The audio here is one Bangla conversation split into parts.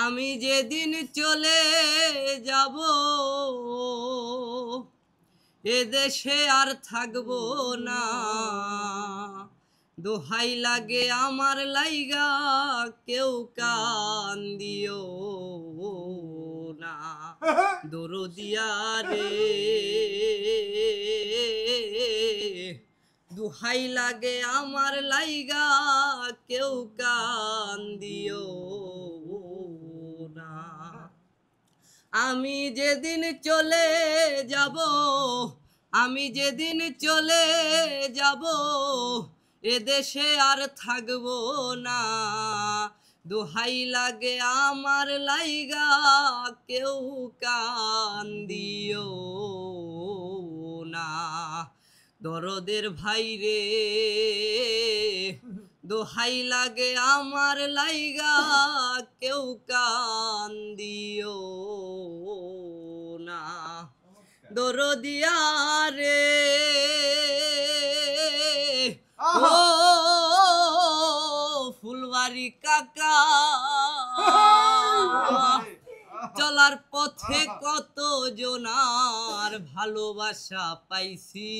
আমি যেদিন চলে যাব এদেশে আর থাকবো না, দোহাই লাগে আমার লাইগা কেউ কান্দিও না। দরদিয়া রে দোহাই লাগে আমার লাইগা কেউ কান্দিও না। আমি যেদিন চলে যাব, আমি যেদিন চলে যাব এদেশে আর থাকবো না, দোহাই লাগে আমার লাইগা কেউ কান্দিও না। দরদের ভাইরে দোহাই লাগে আমার লাইগা কেউ কান্দিও না। দরদিয়া রে ও ফুলবাড়ি কাকা, চলার পথে কত জনার ভালোবাসা পাইছি,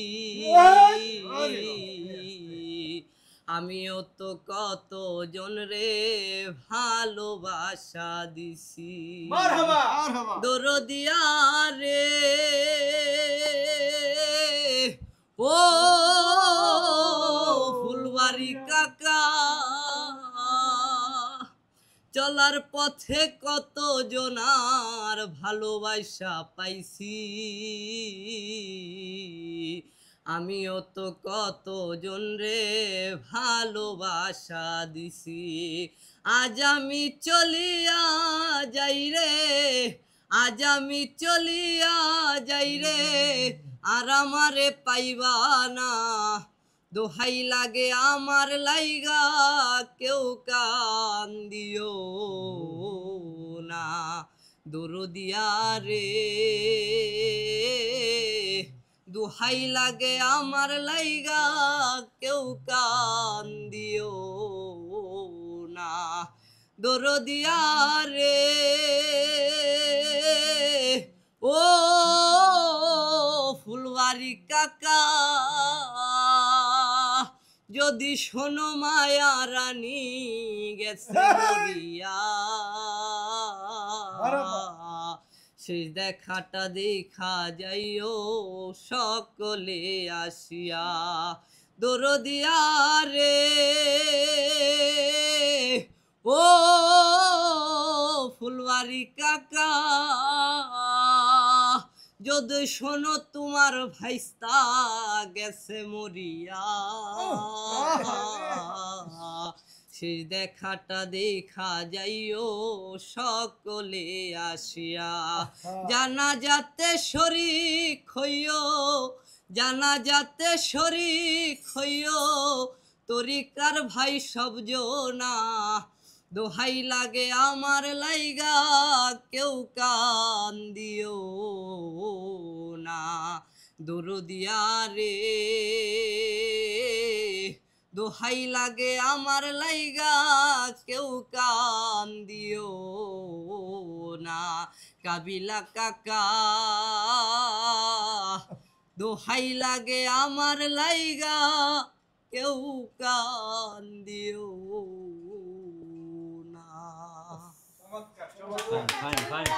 আমিও তো কত জন রে ভালোবাসা দিছি। দরদিয়া রে ও ফুলবাড়ি কাকা, চলার পথে কত জনার ভালোবাসা পাইছি, আমিও তো কত জন রে ভালোবাসা দিছি। আজ আমি চলিয়া যাই রে, আজ আমি চলিয়া যাই রে, আর আমারে পাইবা না, দোহাই লাগে আমার লাইগা কেউ কান্দিও না। দরদিয়া রে দোহাই লাগে আমার লাইগা কেউ কান্দিও না। দরদিয়া রে ও ফুলবাড়ি কাকা, যদি শোনো মায়া রানী গেছে মরিয়া, সেই দেখাটা দেখা যাইও সকলে আসিয়া। দরদিয়া রে ও ফুলবাড়ি কাকা, যদি শোনো তোমার ভাইস্তা গেছে মরিয়া, সেই দেখাটা দেখা যাইও সকলে আসিয়া। জানা যাতে শরীক হইও, জানা যাতে শরীক হইও, তরিকার ভাই সব জনা, দোহাই লাগে আমার লাইগা কেউ কান্দিও না। দরদিয়া রে দোহাই লাগে আমার লাইগা কেউ কান্দিও না। কাবিলা কাকা দোহাই লাগে আমার লাইগা কেউ কান্দিও না। Fine, fine, fine.